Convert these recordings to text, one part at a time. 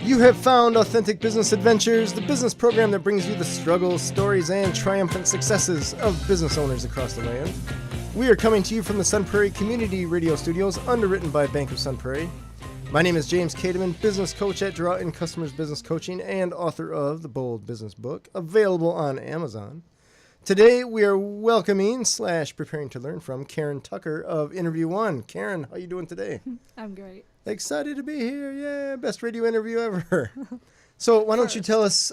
You have found Authentic Business Adventures, the business program that brings you the struggles, stories, and triumphant successes of business owners across the land. We are coming to you from the Sun Prairie Community Radio Studios, underwritten by Bank of Sun Prairie. My name is James Kateman, business coach at Draw In Customers Business Coaching and author of The Bold Business Book, available on Amazon. Today, we are welcoming / preparing to learn from Karen Tucker of InterviewOne. Karen, how are you doing today? I'm great. Excited to be here. Yeah, best radio interview ever. So why don't you tell us,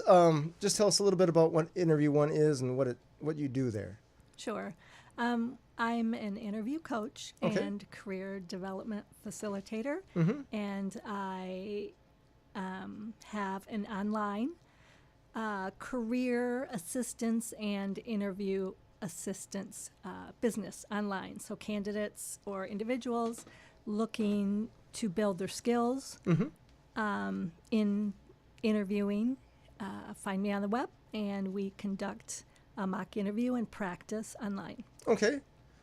just tell us a little bit about what InterviewOne is and what you do there. Sure. I'm an interview coach Okay. and career development facilitator, and I have an online career assistance and interview assistance business online. So candidates or individuals looking to build their skills in interviewing, find me on the web, and we conduct a mock interview and practice online. Okay.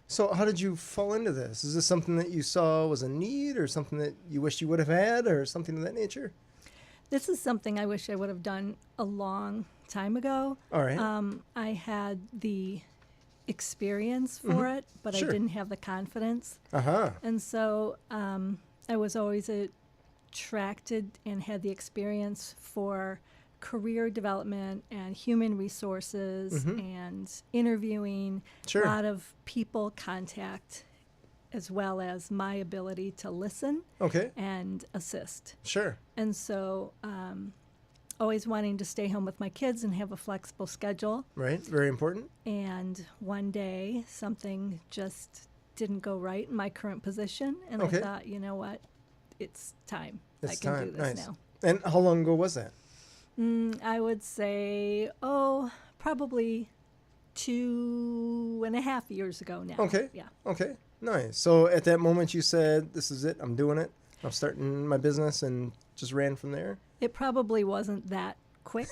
So how did you fall into this? Is this something that you saw was a need or something that you wish you would have had or something of that nature? This is something I wish I would have done a long time ago. All right. I had the experience for it, but Sure. I didn't have the confidence. Uh-huh. And so I was always attracted and had the experience for career development and human resources and interviewing, Sure. a lot of people contact, as well as my ability to listen Okay. and assist. Sure. And so always wanting to stay home with my kids and have a flexible schedule. Right. Very important. And one day something just didn't go right in my current position. And Okay. I thought, you know what? It's time. It's I can time. do this Nice. now. And how long ago was that? I would say, probably 2.5 years ago now. Okay. Yeah. Okay. Nice. So at that moment you said, this is it. I'm doing it. I'm starting my business and just ran from there. It probably wasn't that quick,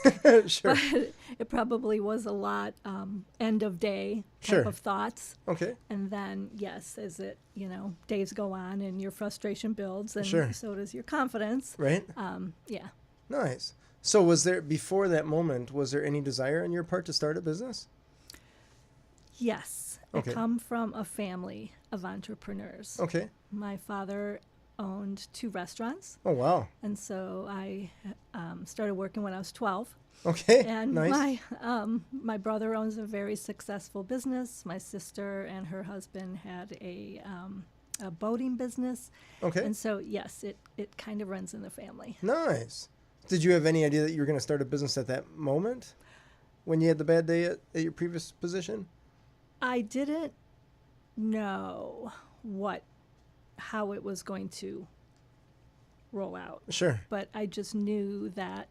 Sure. but it probably was a lot end of day type Sure. of thoughts. Okay. And then, yes, as it, days go on and your frustration builds, and Sure. so does your confidence. Right. Yeah. Nice. So was there, before that moment, was there any desire on your part to start a business? Yes. Okay. I come from a family of entrepreneurs. Okay. My father owned 2 restaurants, Oh, wow. and so I started working when I was 12. Okay. And Nice. my brother owns a very successful business. My sister and her husband had a boating business. Okay. And so, yes, it kind of runs in the family. Nice. Did you have any idea that you were going to start a business at that moment when you had the bad day at your previous position? I didn't know how it was going to roll out, Sure. but I just knew that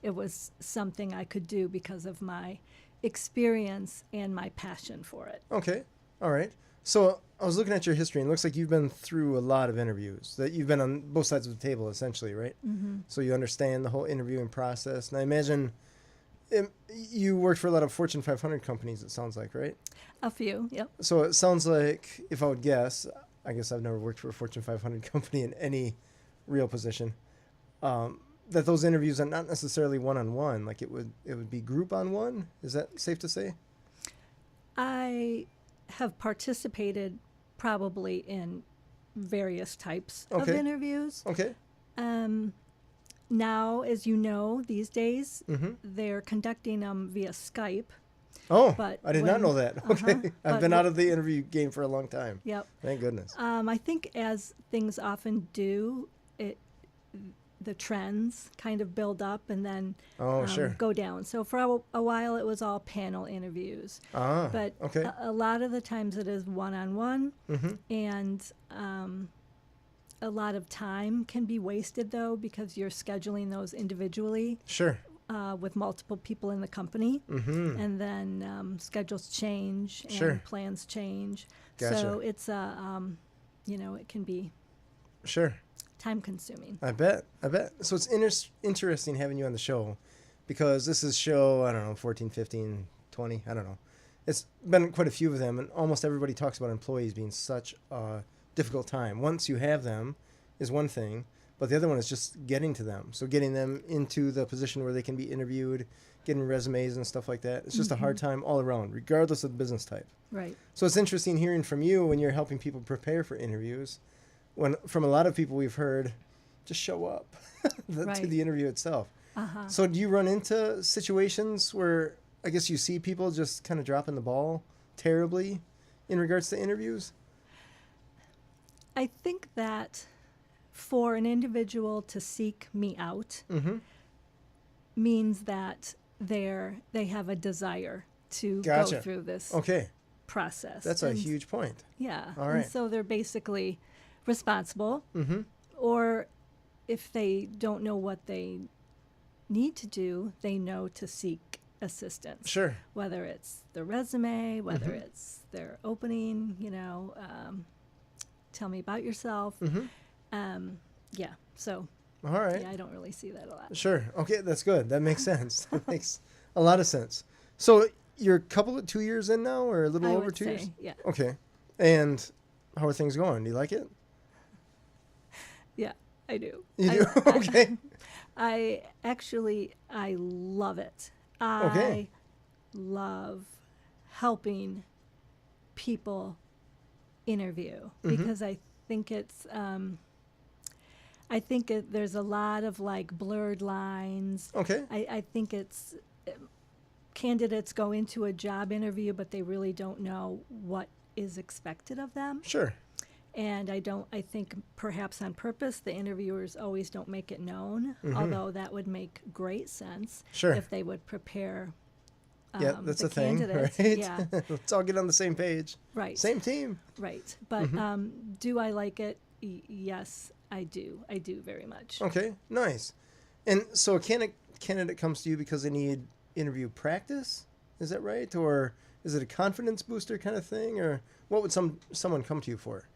it was something I could do because of my experience and my passion for it. Okay. All right. So I was looking at your history, and it looks like you've been through a lot of interviews, that you've been on both sides of the table, essentially, right? Mm-hmm. So you understand the whole interviewing process. And I imagine you worked for a lot of Fortune 500 companies, it sounds like, right? A few, yep. So it sounds like, if I would guess, I guess I've never worked for a Fortune 500 company in any real position, that those interviews are not necessarily one-on-one. Like it would be group on one. Is that safe to say? I have participated probably in various types of Okay. interviews. Okay. Now, as you know, these days, Mm-hmm. they're conducting them via Skype. Oh, But I did not when- know that. Okay. I've But been wh- out of the interview game for a long time. Yep. Thank goodness. I think as things often do, the trends kind of build up and then Oh, sure. go down. So for a while, it was all panel interviews. Ah, But okay. a lot of the times it is one-on-one, Mm-hmm. and a lot of time can be wasted, though, because you're scheduling those individually Sure. with multiple people in the company. Mm-hmm. And then schedules change and Sure. plans change. Gotcha. So it's it can be Sure. time-consuming. I bet. So it's interesting having you on the show because this is show, I don't know, 14, 15, 20, I don't know. It's been quite a few of them, and almost everybody talks about employees being such a difficult time. Once you have them is one thing, but the other one is just getting to them. So getting them into the position where they can be interviewed, getting resumes and stuff like that. It's just a hard time all around, regardless of the business type. Right. So it's interesting hearing from you when you're helping people prepare for interviews. When from a lot of people we've heard, just show up to the interview itself. Uh-huh. So do you run into situations where I guess you see people just kind of dropping the ball terribly in regards to interviews? I think that for an individual to seek me out means that they have a desire to go through this process. That's a huge point. Yeah. All right. And so they're basically responsible, or if they don't know what they need to do, they know to seek assistance. Sure. Whether it's the resume, whether it's their opening, tell me about yourself. Yeah. So. All right. Yeah, I don't really see that a lot. Sure. Okay, that's good. That makes sense. That makes a lot of sense. So you're 2 years in now, or a little over 2 years? Yeah. Okay. And how are things going? Do you like it? Yeah, I do. You do? Okay. I love it. Okay. I love helping people interview because I think it's there's a lot of like blurred lines. Okay. I think it's candidates go into a job interview, but they really don't know what is expected of them. Sure. And I think perhaps on purpose, the interviewers always don't make it known, although that would make great sense if they would prepare that's the a thing, candidates. right? Yeah. Let's all get on the same page. Right. Same team. Right. But do I like it? Yes, I do. I do very much. Okay, nice. And so a candidate comes to you because they need interview practice? Is that right? Or is it a confidence booster kind of thing? Or what would someone come to you for?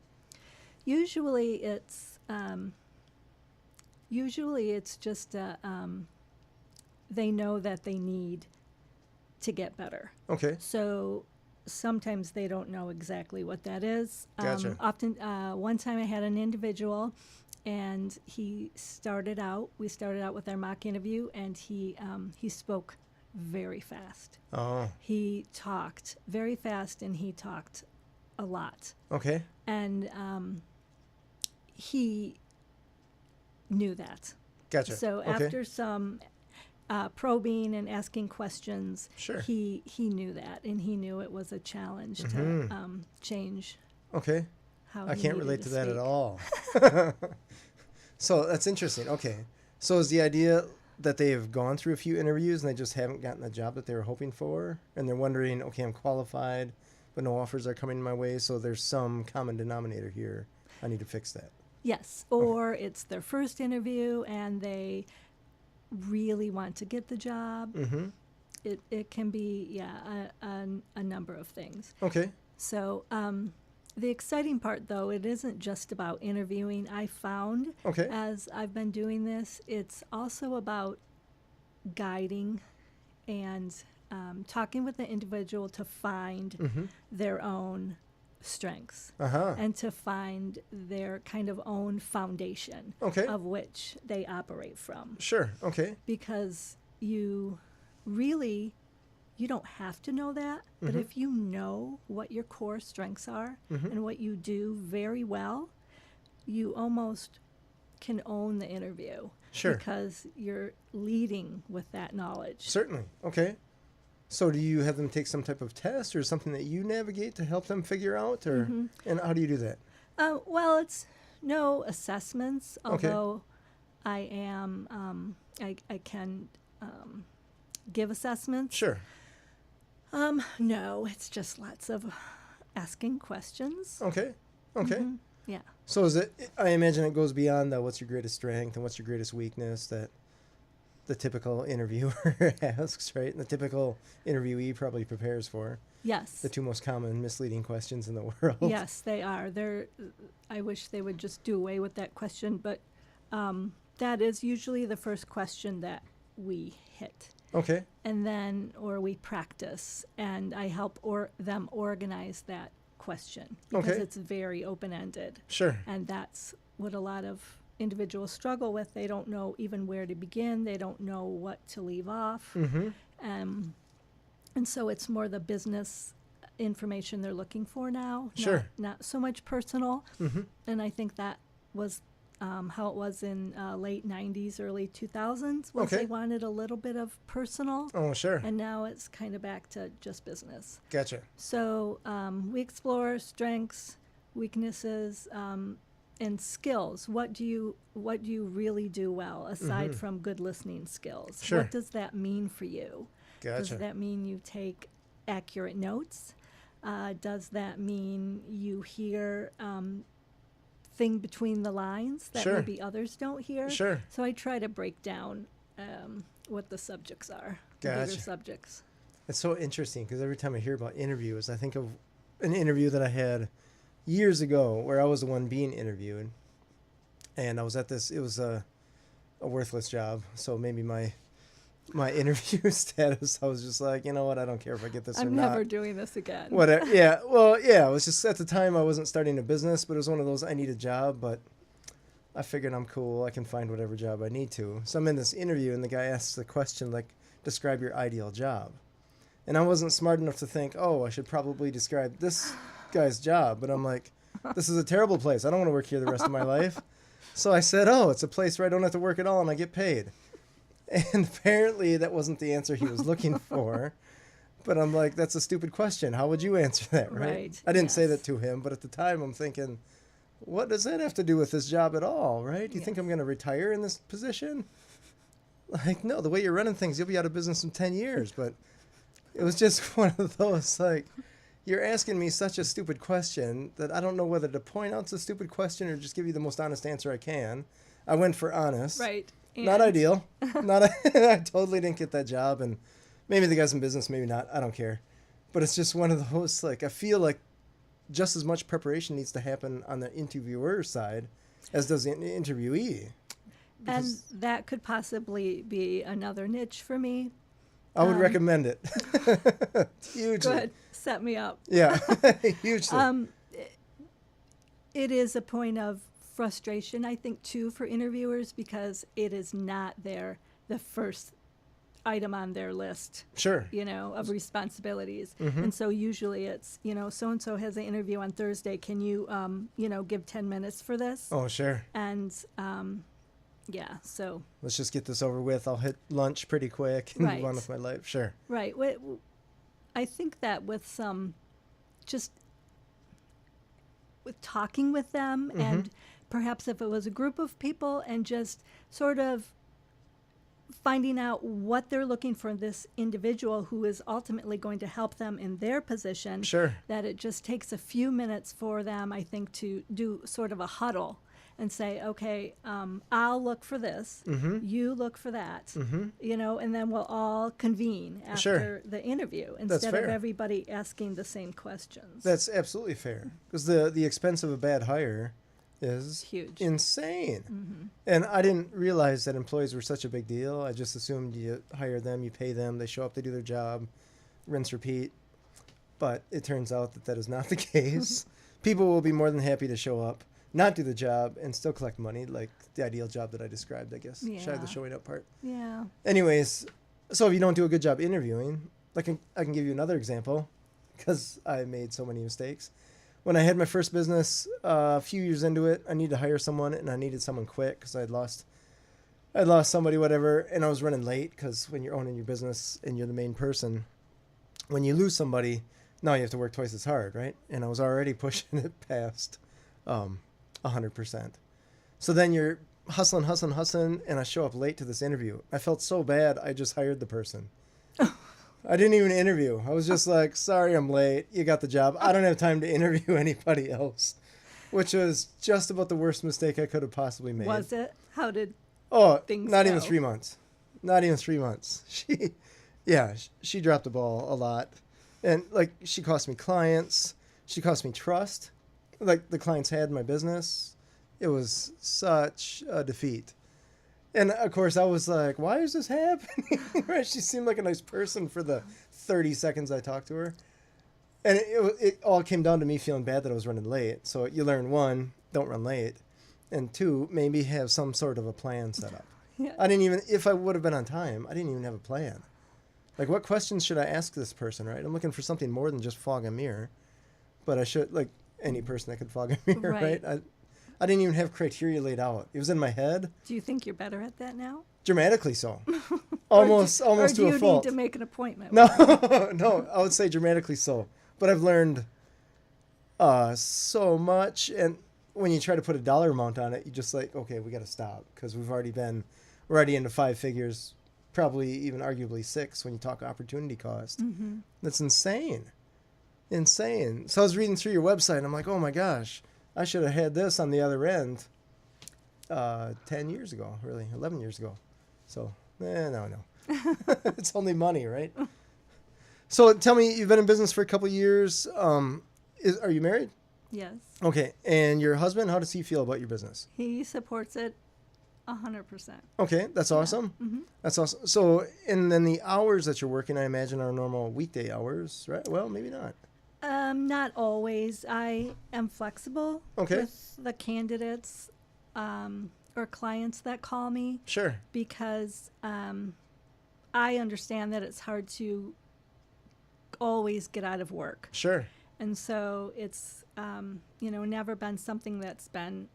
Usually it's just they know that they need to get better. Okay. So sometimes they don't know exactly what that is. Gotcha. Often, one time I had an individual, and we started out with our mock interview, and he spoke very fast. Oh. He talked very fast, and he talked a lot. Okay. And he knew that. Gotcha. So after some probing and asking questions, Sure. he knew that, and he knew it was a challenge to change. Okay. How I he can't needed relate to that speak. at all. So that's interesting. Okay. So is the idea that they've gone through a few interviews and they just haven't gotten the job that they were hoping for, and they're wondering, okay, I'm qualified, but no offers are coming my way, so there's some common denominator here. I need to fix that. Yes, or it's their first interview and they really want to get the job. Mm-hmm. It can be, a number of things. Okay. So the exciting part, though, it isn't just about interviewing. I found as I've been doing this, it's also about guiding and talking with the individual to find their own strengths and to find their kind of own foundation of which they operate from. Sure. Okay. Because you don't have to know that, but if you know what your core strengths are and what you do very well, you almost can own the interview. Sure. Because you're leading with that knowledge. Certainly. Okay. So do you have them take some type of test or something that you navigate to help them figure out, or and how do you do that? Well, it's no assessments, although I am I can give assessments. Sure. No, it's just lots of asking questions. Okay. Yeah. So is it? I imagine it goes beyond the what's your greatest strength and what's your greatest weakness that the typical interviewer asks, right? And the typical interviewee probably prepares for. Yes. The two most common misleading questions in the world. Yes, they are. I wish they would just do away with that question, but that is usually the first question that we hit. Okay. And then, or we practice, and I help them organize that question because it's very open-ended. Sure. And that's what a lot of individuals struggle with. They don't know even where to begin. They don't know what to leave off. Mm-hmm. And so it's more the business information they're looking for now. Sure. Not so much personal. Mm-hmm. And I think that was how it was in late 90s, early 2000s, was Okay. they wanted a little bit of personal. Oh, sure. And now it's kind of back to just business. Gotcha. So we explore strengths, weaknesses, and skills. What do you really do well aside from good listening skills? Sure. What does that mean for you? Gotcha. Does that mean you take accurate notes? Does that mean you hear thing between the lines that Sure. maybe others don't hear? Sure. So I try to break down what the subjects are, the Gotcha. bigger subjects. It's so interesting because every time I hear about interviews, I think of an interview that I had years ago where I was the one being interviewed. And I was at this, it was a worthless job. So maybe my interview status, I was just like, you know what, I don't care if I get this or I'm not. never doing this again. Whatever. Yeah. Well, yeah, it was just at the time I wasn't starting a business, but it was one of those, I need a job, but I figured I'm cool. I can find whatever job I need to. So I'm in this interview and the guy asks the question, like, describe your ideal job. And I wasn't smart enough to think, oh, I should probably describe this guy's job. But I'm like, this is a terrible place. I don't want to work here the rest of my life. So I said, oh, it's a place where I don't have to work at all and I get paid. And apparently that wasn't the answer he was looking for. But I'm like, that's a stupid question. How would you answer that, right? Right, I didn't say yes. that to him, but at the time I'm thinking, what does that have to do with this job at all, right? Do you think Yes. I'm going to retire in this position? Like, no, the way you're running things, you'll be out of business in 10 years. But it was just one of those, like, you're asking me such a stupid question that I don't know whether to point out it's a stupid question or just give you the most honest answer I can. I went for honest. Right. Not And- ideal. I totally didn't get that job. And maybe the guy's in business, maybe not. I don't care. But it's just one of those, like, I feel like just as much preparation needs to happen on the interviewer side as does the interviewee. And Because that could possibly be another niche for me. I would recommend it. Hugely. Go ahead, set me up. Yeah, hugely. It is a point of frustration, I think, too, for interviewers because it is not the first item on their list, Sure. of responsibilities. Mm-hmm. And so usually it's, so-and-so has an interview on Thursday. Can you, give 10 minutes for this? Oh, sure. And, yeah, so, Let's just get this over with. I'll hit lunch pretty quick and Right. move on with my life. Sure. right. I think that with just with talking with them and perhaps if it was a group of people and just sort of finding out what they're looking for in this individual who is ultimately going to help them in their position, Sure. that it just takes a few minutes for them, I think, to do sort of a huddle and say, okay, I'll look for this, you look for that, and then we'll all convene after Sure. the interview That's instead of fair. everybody asking the same questions. That's absolutely fair. Because the expense of a bad hire is huge. insane. And I didn't realize that employees were such a big deal. I just assumed you hire them, you pay them, they show up, they do their job, rinse, repeat. But it turns out that is not the case. People will be more than happy to show up, not do the job, and still collect money, like the ideal job that I described, I guess. Shy of the Yeah. showing up part. Yeah. Anyways, so if you don't do a good job interviewing, I can give you another example because I made so many mistakes. When I had my first business, a few years into it, I needed to hire someone and I needed someone quick because I'd lost somebody, whatever, and I was running late because when you're owning your business and you're the main person, when you lose somebody, now you have to work twice as hard, right? And I was already pushing it past 100%. So then you're hustling, and I show up late to this interview. I felt so bad, I just hired the person. I didn't even interview. I was just like, sorry, I'm late. You got the job. I don't have time to interview anybody else, which was just about the worst mistake I could have possibly made. Was it? How did things not even go? 3 months. Not even 3 months. She dropped the ball a lot. And, like, she cost me clients. She cost me trust. Like, the clients had in my business. It was such a defeat. And, of course, I was like, why is this happening? Right? She seemed like a nice person for the 30 seconds I talked to her. And it all came down to me feeling bad that I was running late. So you learn, one, don't run late. And two, maybe have some sort of a plan set up. Yeah. I didn't even, if I would have been on time, I didn't even have a plan. Like, what questions should I ask this person, right? I'm looking for something more than just fog a mirror. But I should, like any person that could fog a mirror, right? I didn't even have criteria laid out. It was in my head. Do you think you're better at that now? Dramatically so. almost to a fault. Or do you need to make an appointment? No, no, I would say dramatically so. But I've learned so much. And when you try to put a dollar amount on it, you just like, okay, we got to stop because we're already into 5 figures, probably even arguably 6 when you talk opportunity cost. Mm-hmm. That's insane. Insane. So I was reading through your website and I'm like, oh my gosh, I should have had this on the other end 10 years ago, really, 11 years ago. So, no. It's only money, right? So tell me, you've been in business for a couple of years. Are you married? Yes. Okay. And your husband, how does he feel about your business? He supports it 100%. Okay. That's awesome. Mm-hmm. That's awesome. So, and then the hours that you're working, I imagine, are normal weekday hours, right? Well, maybe not. Not always. I am flexible with the candidates or clients that call me. Sure. Because I understand that it's hard to always get out of work. Sure. And so it's, never been something that's been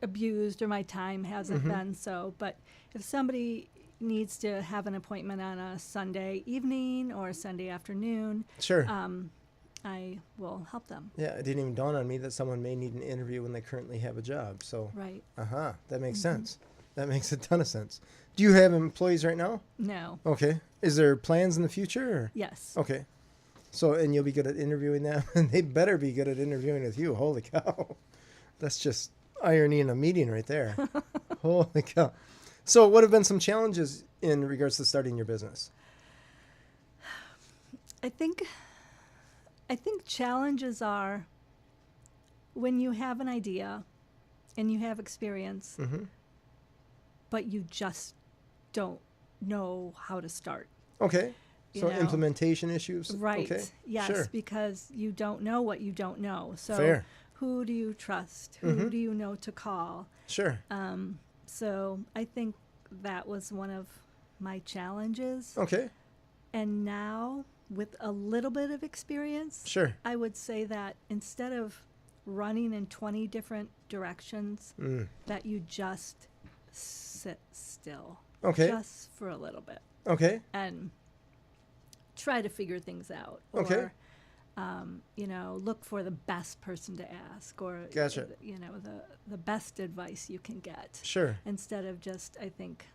abused or my time hasn't been so. But if somebody needs to have an appointment on a Sunday evening or a Sunday afternoon, sure. I will help them. Yeah, it didn't even dawn on me that someone may need an interview when they currently have a job. So, right. That makes sense. That makes a ton of sense. Do you have employees right now? No. Okay. Is there plans in the future? Or? Yes. Okay. So, and you'll be good at interviewing them, and they better be good at interviewing with you. Holy cow. That's just irony in a meeting right there. Holy cow. So, what have been some challenges in regards to starting your business? I think challenges are when you have an idea and you have experience, but you just don't know how to start. Okay. So implementation issues? Right. Okay. Yes, sure. Because you don't know what you don't know. So fair. Who do you trust? Who do you know to call? Sure. So I think that was one of my challenges. Okay. And now, with a little bit of experience, sure, I would say that instead of running in 20 different directions, that you just sit still. Okay. Just for a little bit. Okay. And try to figure things out. Okay. Or, look for the best person to ask, or, gotcha. The best advice you can get. Sure. Instead of just, I think,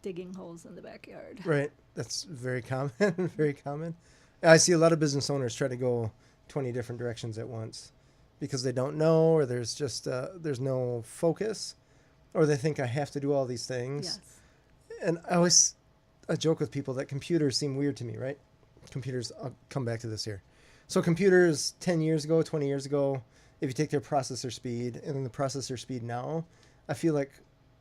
digging holes in the backyard. Right. That's very common. Very common. I see a lot of business owners try to go 20 different directions at once because they don't know, or there's just there's no focus, or they think I have to do all these things. Yes. And I joke with people that computers seem weird to me, right? Computers, I'll come back to this here. So computers 10 years ago, 20 years ago, if you take their processor speed and then the processor speed now, I feel like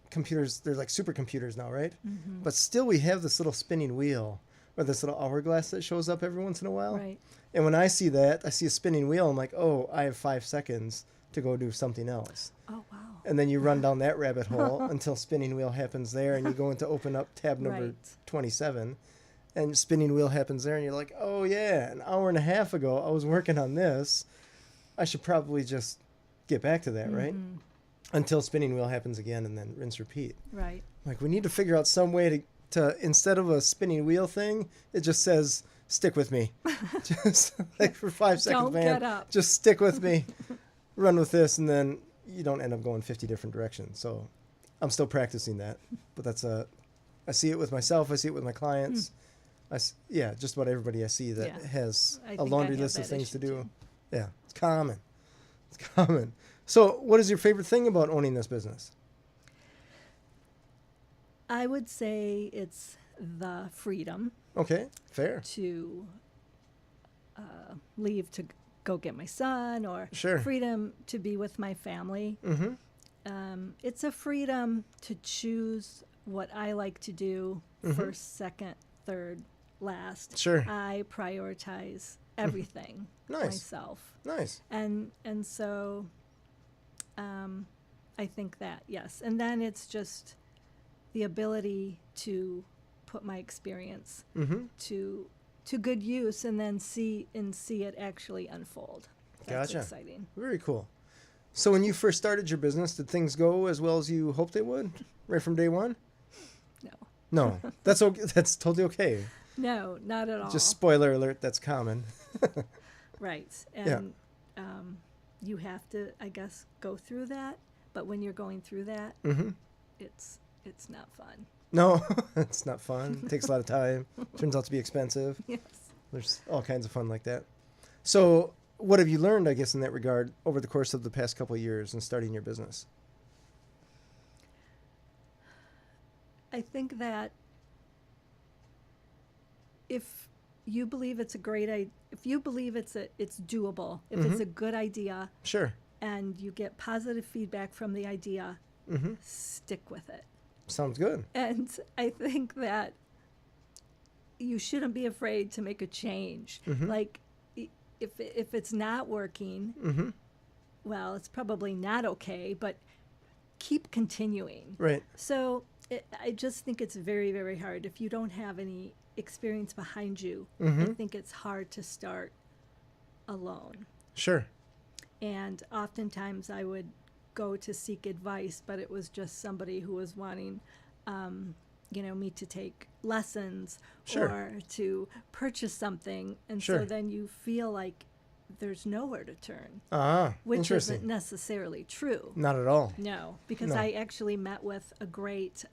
computers, they're like supercomputers now, right? Mm-hmm. But still we have this little spinning wheel or this little hourglass that shows up every once in a while. Right. And when I see that, I see a spinning wheel, I'm like, oh, I have 5 seconds to go do something else. Oh, wow. And then you run down that rabbit hole until spinning wheel happens there, and you go into open up tab number 27, and spinning wheel happens there, and you're like, oh yeah, an hour and a half ago I was working on this. I should probably just get back to that, right? Until spinning wheel happens again, and then rinse repeat. Right. Like, we need to figure out some way to instead of a spinning wheel thing, it just says, stick with me. Just like for 5 seconds, Don't man. get up. Just stick with me. Run with this, and then you don't end up going 50 different directions. So I'm still practicing that. But I see it with myself. I see it with my clients. Just about everybody I see that has a laundry list of things to do. Too. Yeah, it's common. It's common. So what is your favorite thing about owning this business? I would say it's the freedom. Okay, fair. To leave to go get my son, or sure. freedom to be with my family. It's a freedom to choose what I like to do first, second, third, last. Sure. I prioritize everything nice. myself. Nice. And so I think that, yes. And then it's just the ability to put my experience to good use and then see it actually unfold. That's Gotcha. exciting. Very cool. So when you first started your business, did things go as well as you hoped they would right from day one? No. No. That's okay. That's totally okay. No, not at all. Just spoiler alert, that's common. Right. And you have to, I guess, go through that. But when you're going through that, it's not fun. No, it's not fun. It takes a lot of time. Turns out to be expensive. Yes. There's all kinds of fun like that. So what have you learned, I guess, in that regard over the course of the past couple of years in starting your business? I think that if you believe it's a great idea, if you believe it's doable, if it's a good idea, Sure. and you get positive feedback from the idea, stick with it. Sounds good. And I think that you shouldn't be afraid to make a change. Like, if it's not working, well, it's probably not okay, but keep continuing. Right. So I just think it's very, very hard. If you don't have any experience behind you, I think it's hard to start alone. Sure. And oftentimes I would go to seek advice, but it was just somebody who was wanting, me to take lessons or to purchase something. And so then you feel like there's nowhere to turn, which interesting. isn't necessarily true. Not at all. No, because I actually met with a great,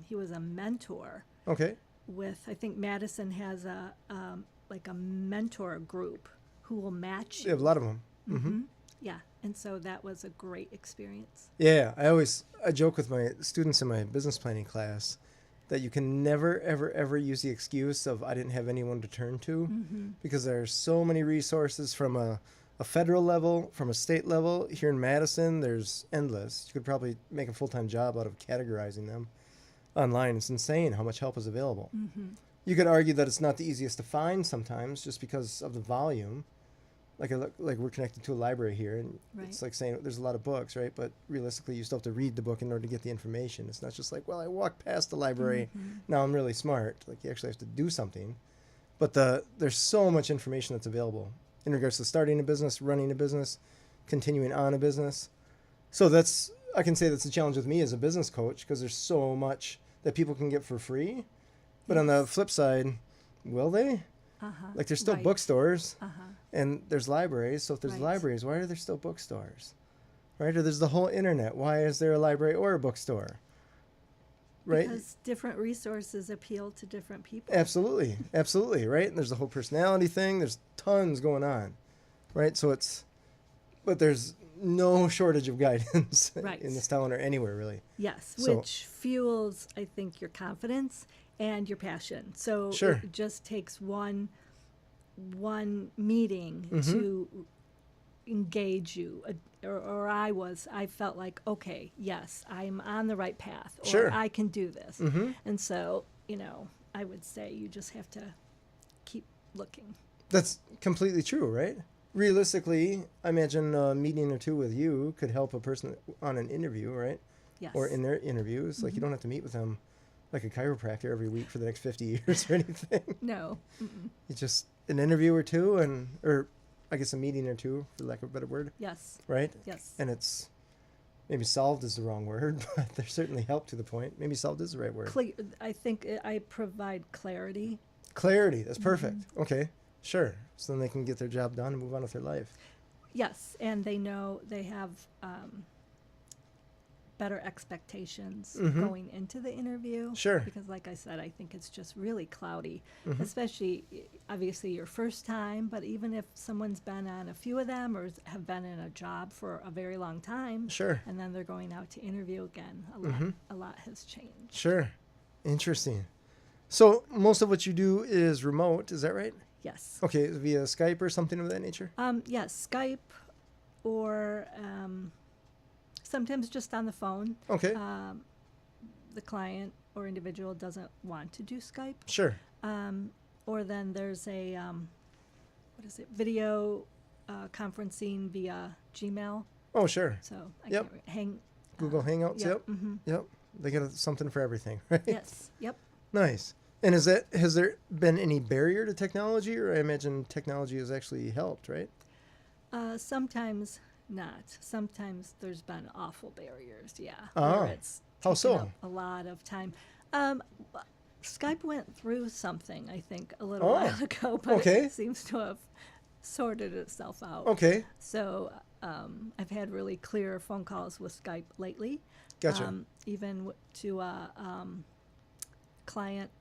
he was a mentor Okay. with, I think Madison has a mentor group who will match We have a lot of them. Yeah, and so that was a great experience. Yeah, I joke with my students in my business planning class that you can never, ever, ever use the excuse of I didn't have anyone to turn to because there are so many resources from a federal level, from a state level. Here in Madison, there's endless. You could probably make a full-time job out of categorizing them online. It's insane how much help is available. You could argue that it's not the easiest to find sometimes just because of the volume. Like we're connected to a library here, and it's like saying there's a lot of books, right? But realistically, you still have to read the book in order to get the information. It's not just like, well, I walked past the library, now I'm really smart. Like you actually have to do something. But there's so much information that's available in regards to starting a business, running a business, continuing on a business. So I can say that's a challenge with me as a business coach because there's so much that people can get for free. But on the flip side, will they? Like there's still bookstores and there's libraries. So if there's libraries, why are there still bookstores? Right? Or there's the whole internet. Why is there a library or a bookstore? Right? Because different resources appeal to different people. Absolutely. Absolutely. Right? And there's the whole personality thing. There's tons going on. Right? But there's no shortage of guidance in this town or anywhere really. Yes. Which fuels, I think, your confidence and your passion. So it just takes one meeting to engage you. I felt like, okay, yes, I'm on the right path, or I can do this. And so, I would say you just have to keep looking. That's completely true, right? Realistically, I imagine a meeting or two with you could help a person on an interview, right? Yes. Or in their interviews. Like you don't have to meet with them like a chiropractor every week for the next 50 years or anything. No. It's just an interview or two or I guess a meeting or two, for lack of a better word. Yes. Right? Yes. And it's maybe solved is the wrong word, but there's certainly help to the point. Maybe solved is the right word. I think I provide clarity. Clarity. That's perfect. Okay. Sure. So then they can get their job done and move on with their life. Yes. And they know they have better expectations going into the interview. Sure. Because like I said, I think it's just really cloudy, especially obviously your first time, but even if someone's been on a few of them or have been in a job for a very long time, and then they're going out to interview again, a lot has changed. Sure. Interesting. So most of what you do is remote, is that right? Yes. Okay, via Skype or something of that nature? Yes, Skype or sometimes just on the phone. Okay. The client or individual doesn't want to do Skype. Sure. Or then there's a, video conferencing via Gmail. Oh, sure. So I can't Google Hangouts. Yep. Mm-hmm. Yep. They got something for everything, right? Yes. Yep. Nice. And has there been any barrier to technology, or I imagine technology has actually helped, right? Sometimes not. Sometimes there's been awful barriers. Yeah. Oh. Where it's How taken so? up a lot of time. Skype went through something, I think, a little Oh, while ago, but okay. it seems to have sorted itself out. Okay. So I've had really clear phone calls with Skype lately. Gotcha. Even to a client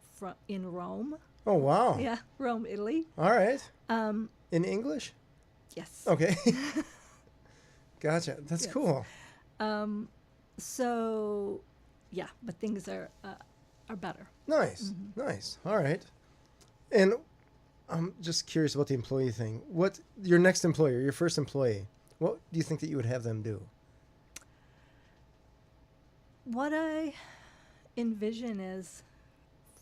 in Rome. Oh, wow. Yeah, Rome, Italy. All right. Um, In English? yes. Okay. Gotcha. That's Yes. cool. So, yeah, but things are better. Nice. Mm-hmm. Nice. All right. And I'm just curious about the employee thing. What your next employer, your first employee, what do you think that you would have them do? What I envision is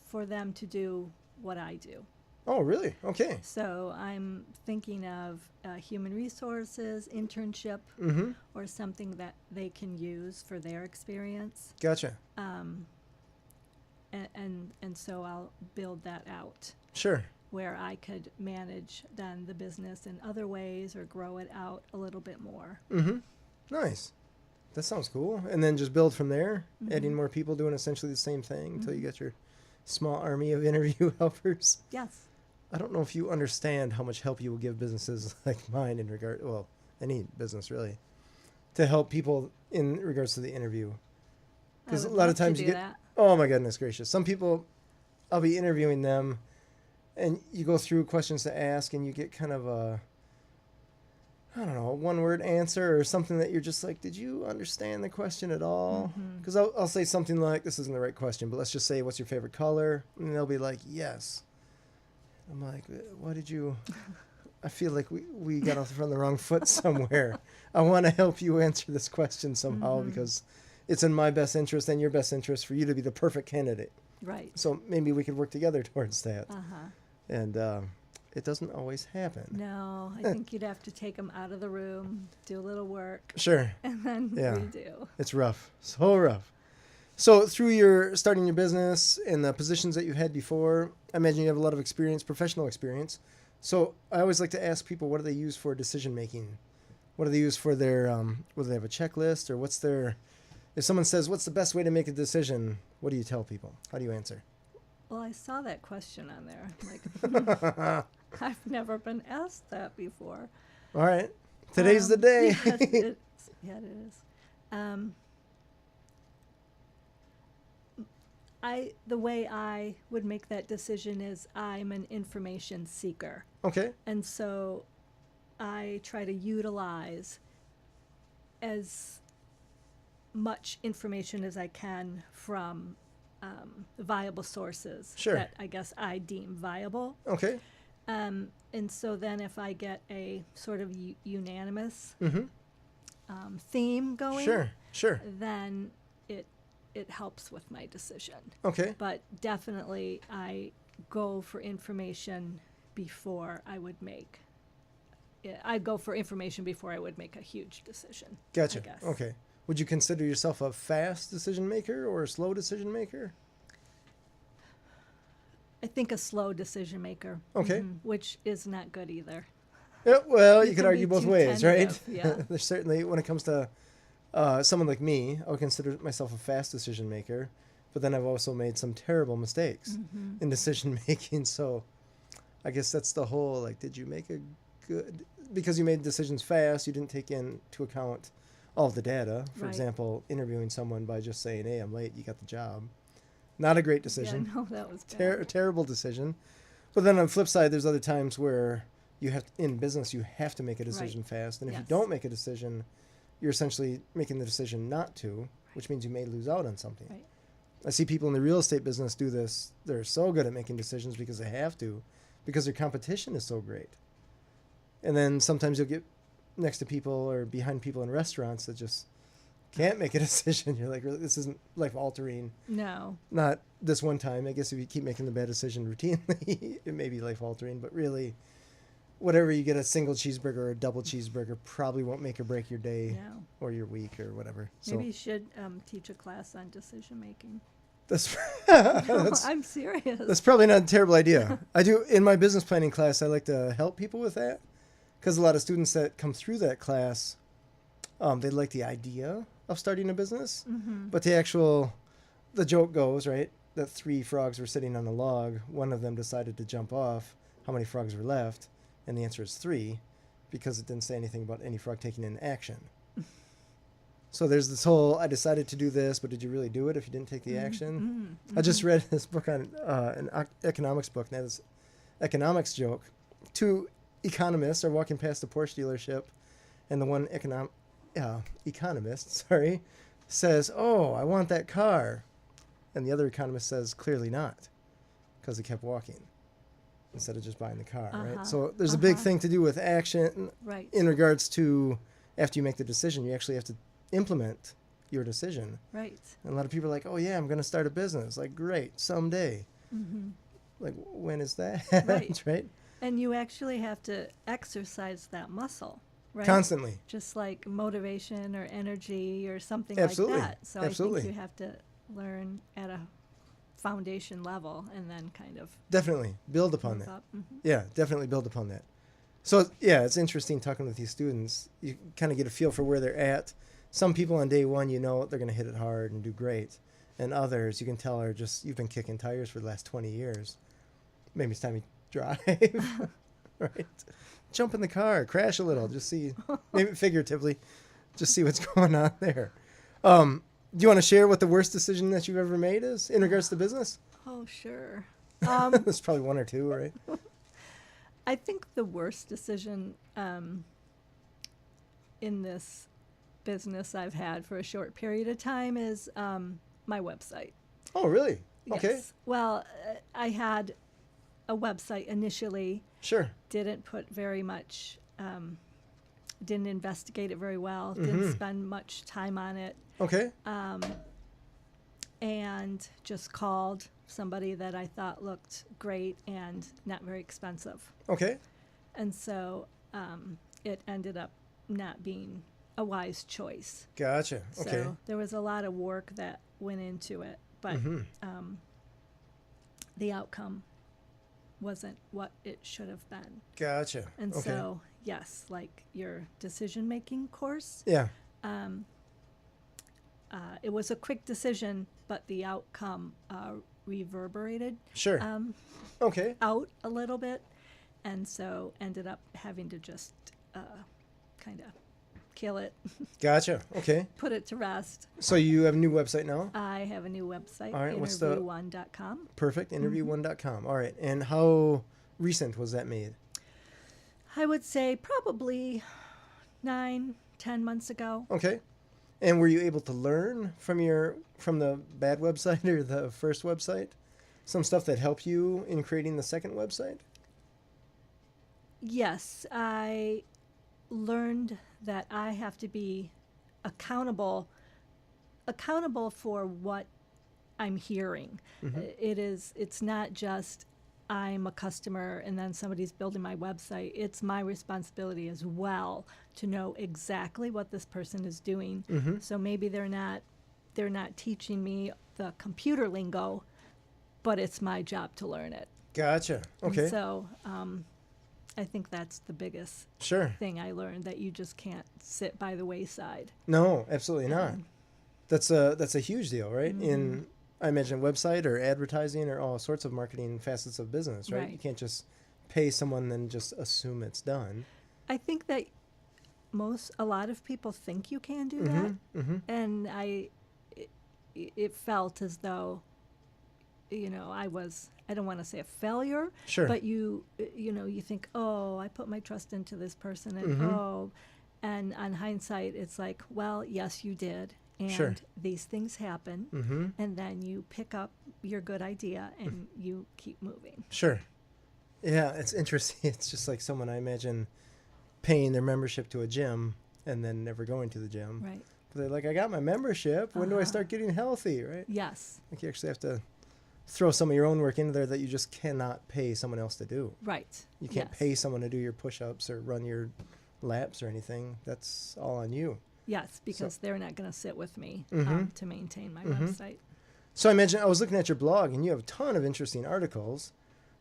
for them to do what I do. Oh, really? Okay. So I'm thinking of human resources, internship, Mm-hmm. or something that they can use for their experience. Gotcha. And so I'll build that out Sure. where I could manage then the business in other ways or grow it out a little bit more. Mm-hmm. Nice. That sounds cool. And then just build from there, Mhm. adding more people doing essentially the same thing until you Mhm. get your small army of interview helpers. Yes. I don't know if you understand how much help you will give businesses like mine in regard, well, any business really, to help people in regards to the interview. I Because a would lot love of to times do you get, that. oh my goodness gracious. Some people, I'll be interviewing them and you go through questions to ask and you get kind of a, I don't know, a one-word answer or something that you're just like, did you understand the question at all? Mhm. Because I'll say something like, this isn't the right question, but let's just say, what's your favorite color? And they'll be like, yes. I'm like, what did you... I feel like we got off on the wrong foot somewhere. I want to help you answer this question somehow Mhm. because it's in my best interest and your best interest for you to be the perfect candidate. Right. So maybe we could work together towards that. Uh-huh. And it doesn't always happen. No, I think you'd have to take them out of the room, do a little work, Sure. and then Yeah. redo. It's rough. So rough. So through your starting your business and the positions that you've had before, I imagine you have a lot of experience, professional experience. So I always like to ask people, what do they use for decision making? What do they use for their, whether they have a checklist or what's their, if someone says, what's the best way to make a decision? What do you tell people? How do you answer? Well, I saw that question on there. Like, I've never been asked that before. All right. Today's the day. Yes, it is. The way I would make that decision is I'm an information seeker. Okay. And so I try to utilize as much information as I can from viable sources Sure. that I guess I deem viable. Okay. And so then if I get a sort of unanimous Mm-hmm. theme going, Sure. Sure. then it helps with my decision. Okay. But definitely I go for information before I would make. I go for information before I would make a huge decision. Gotcha. I guess. Okay. Would you consider yourself a fast decision maker or a slow decision maker? I think a slow decision maker. Okay. Which is not good either. Yeah, well, you You could can argue be both too ways, right? tentative, yeah. There's certainly, when it comes to someone like me, I would consider myself a fast decision maker, but then I've also made some terrible mistakes in decision making. So I guess that's the whole, like, did you make a good, because you made decisions fast, you didn't take into account all of the data. For Right. example, interviewing someone by just saying, hey, I'm late, you got the job. Not a great decision. Yeah, no, that was bad. Terrible decision. But then on the flip side, there's other times where you have, in business, you have to make a decision fast. And if you Yes. don't make a decision, you're essentially making the decision not to, which means you may lose out on something. Right. I see people in the real estate business do this. They're so good at making decisions because they have to, because their competition is so great. And then sometimes you'll get next to people or behind people in restaurants that just can't make a decision. You're like, really, this isn't life altering. No. Not this one time. I guess if you keep making the bad decision routinely, it may be life altering. But really, whatever you get, a single cheeseburger or a double cheeseburger probably won't make or break your day No. or your week or whatever. So Maybe you should teach a class on decision making. that's No, I'm serious. that's probably not a terrible idea. I do in my business planning class. I like to help people with that because a lot of students that come through that class, they like the idea of starting a business, but the joke goes, right, that 3 frogs were sitting on a log. One of them decided to jump off. How many frogs were left? And the answer is 3, because it didn't say anything about any frog taking an action. So there's this whole, I decided to do this, but did you really do it if you didn't take the action? I just read this book on an economics book, and this economics joke. 2 economists are walking past a Porsche dealership, and the one economist, says, "Oh, I want that car." And the other economist says, "Clearly not," because he kept walking instead of just buying the car, right? So there's a big thing to do with action Right. in regards to after you make the decision, you actually have to implement your decision. Right. And a lot of people are like, "Oh, yeah, I'm going to start a business." Like, great, someday. Like, when is that? Right. Right? And you actually have to exercise that muscle, right? Constantly. Just like motivation or energy or something Absolutely. like that. So Absolutely. I think you have to learn at a foundation level and then kind of Definitely build upon move that. up. Yeah, definitely build upon that. So, yeah, it's interesting talking with these students. You kind of get a feel for where they're at. Some people on day one, they're going to hit it hard and do great. And others, you can tell, are just, you've been kicking tires for the last 20 years. Maybe it's time you drive. Right? Jump in the car, crash a little, just see, maybe figuratively, just see what's going on there. Do you want to share what the worst decision that you've ever made is in regards to business? Oh, sure. There's probably 1 or 2, right? I think the worst decision in this business I've had for a short period of time is my website. Oh, really? Okay. Yes. Well, I had a website initially, Sure. didn't put very much, didn't investigate it very well, didn't spend much time on it, Okay. and just called somebody that I thought looked great and not very expensive. Okay. And so it ended up not being a wise choice. Gotcha. Okay. So there was a lot of work that went into it, but the outcome wasn't what it should have been. Gotcha. And okay. so, yes, like your decision-making course, Yeah. it was a quick decision, but the outcome reverberated Sure. Okay. out a little bit, and so ended up having to just kind of kill it, Gotcha. Okay. put it to rest. So you have a new website now? I have a new website, All right, what's the- InterviewOne.com. Perfect. InterviewOne.com. All right. And how recent was that made? I would say probably 9-10 months ago. Okay. And were you able to learn from the bad website or the first website? Some stuff that helped you in creating the second website? Yes, I learned that I have to be accountable for what I'm hearing. It's not just I'm a customer and then somebody's building my website. It's my responsibility as well to know exactly what this person is doing. So maybe they're not teaching me the computer lingo, but it's my job to learn it. Gotcha. Okay. And so I think that's the biggest Sure. thing I learned, that you just can't sit by the wayside. No, absolutely not. That's a huge deal, right? In I imagine website or advertising or all sorts of marketing facets of business, right? Right. You can't just pay someone and just assume it's done. I think that a lot of people think you can do that, and it felt as though, I don't want to say a failure, Sure. but you think, oh, I put my trust into this person, and and on hindsight, it's like, well, yes, you did. And Sure. these things happen, and then you pick up your good idea and you keep moving. Sure. Yeah, it's interesting. It's just like someone, I imagine, paying their membership to a gym and then never going to the gym. Right. But they're like, I got my membership. When do I start getting healthy, right? Yes. Like you actually have to throw some of your own work into there that you just cannot pay someone else to do. Right. You can't pay someone to do your push-ups or run your laps or anything. That's all on you. Yes, because they're not going to sit with me to maintain my Mm-hmm. website. So I was looking at your blog, and you have a ton of interesting articles.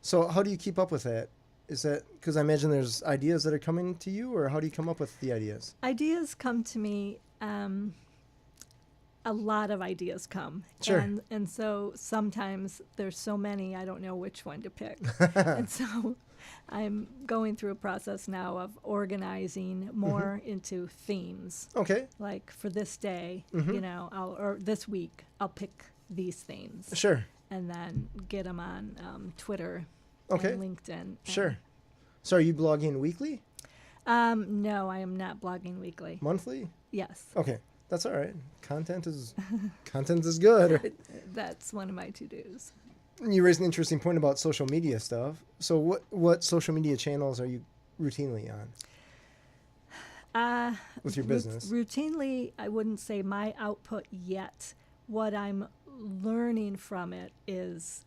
So how do you keep up with that? Is that because I imagine there's ideas that are coming to you, or how do you come up with the ideas? Ideas come to me. A lot of ideas come. Sure. And so sometimes there's so many, I don't know which one to pick. And so I'm going through a process now of organizing more into themes. Okay. Like for this day, you know, or this week, I'll pick these themes. Sure. And then get them on Twitter Okay. and LinkedIn. Sure. So are you blogging weekly? No, I am not blogging weekly. Monthly? Yes. Okay. That's all right. Content is good, right? That's one of my to-dos. You raised an interesting point about social media stuff. So what social media channels are you routinely on with your business? Routinely, I wouldn't say my output yet. What I'm learning from it is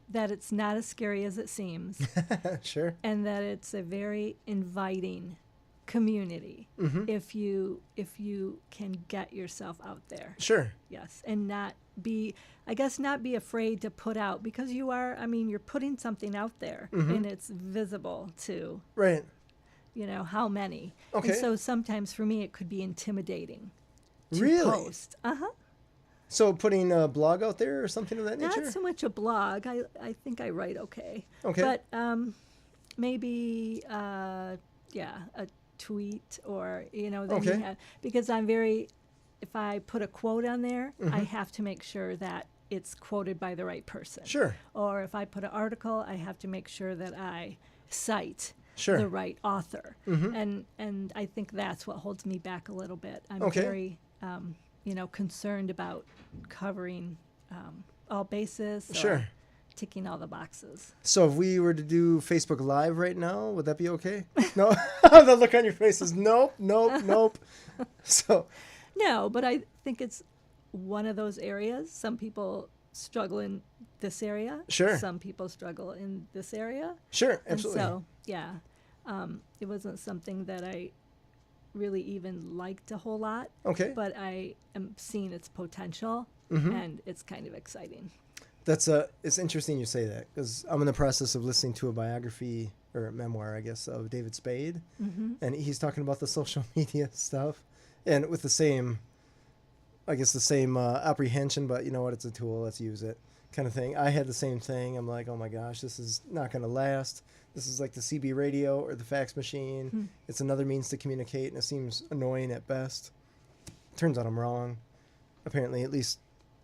that it's not as scary as it seems. Sure. And that it's a very inviting community if you can get yourself out there. Sure. Yes, and not be afraid to put out, because you're putting something out there and it's visible to Right. how many. Okay. And so sometimes for me it could be intimidating to Really? post. So putting a blog out there or something of that nature? Not so much a blog. I think I write okay. Okay. But maybe a tweet, or then Okay. you have, because if I put a quote on there, I have to make sure that it's quoted by the right person. Sure. Or if I put an article, I have to make sure that I cite Sure. the right author. And I think that's what holds me back a little bit. I'm Okay. very concerned about covering all bases. or Sure. ticking all the boxes. So if we were to do Facebook Live right now, would that be okay? No? The look on your face is nope. So, No, but I think it's one of those areas. Some people struggle in this area. Sure. Some people struggle in this area. sure, absolutely. And so, yeah, it wasn't something that I really even liked a whole lot. Okay. But I am seeing its potential, and it's kind of exciting. It's interesting you say that, because I'm in the process of listening to a biography or a memoir, I guess, of David Spade, and he's talking about the social media stuff, and with the same apprehension, but you know what, it's a tool, let's use it, kind of thing. I had the same thing. I'm like, oh my gosh, this is not going to last. This is like the CB radio or the fax machine. It's another means to communicate, and it seems annoying at best. Turns out I'm wrong. Apparently, at least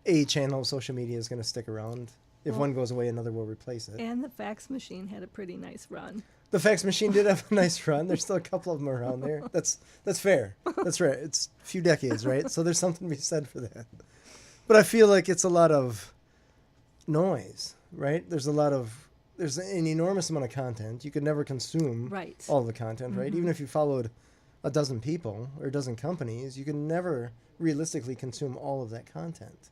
a channel of social media is going to stick around. If one goes away, another will replace it. And the fax machine had a pretty nice run. The fax machine did have a nice run. There's still a couple of them around there. That's fair. That's right. It's a few decades, right? So there's something to be said for that. But I feel like it's a lot of noise, right? There's an enormous amount of content. You could never consume all of the content, right? Even if you followed a dozen people or a dozen companies, you can never realistically consume all of that content.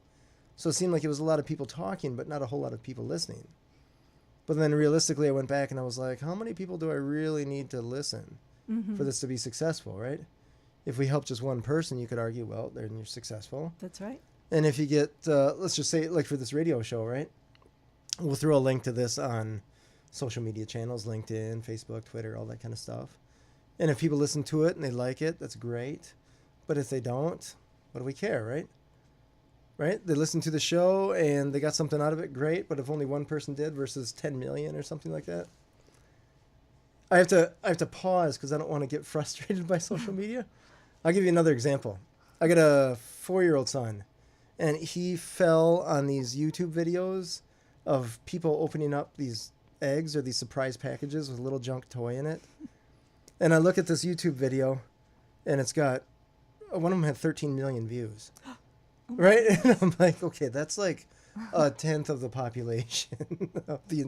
So it seemed like it was a lot of people talking, but not a whole lot of people listening. But then realistically, I went back and I was like, how many people do I really need to listen for this to be successful, right? If we help just one person, you could argue, well, then you're successful. That's right. And if you get, let's just say, like for this radio show, right? We'll throw a link to this on social media channels, LinkedIn, Facebook, Twitter, all that kind of stuff. And if people listen to it and they like it, that's great. But if they don't, what do we care, right? Right? They listened to the show and they got something out of it, great. But if only one person did versus 10 million or something like that, I have to pause because I don't want to get frustrated by social media. I'll give you another example. I got a 4-year-old son, and he fell on these YouTube videos of people opening up these eggs or these surprise packages with a little junk toy in it. And I look at this YouTube video, and it's got, one of them had 13 million views. Right? And I'm like, okay, that's like a tenth of the population of the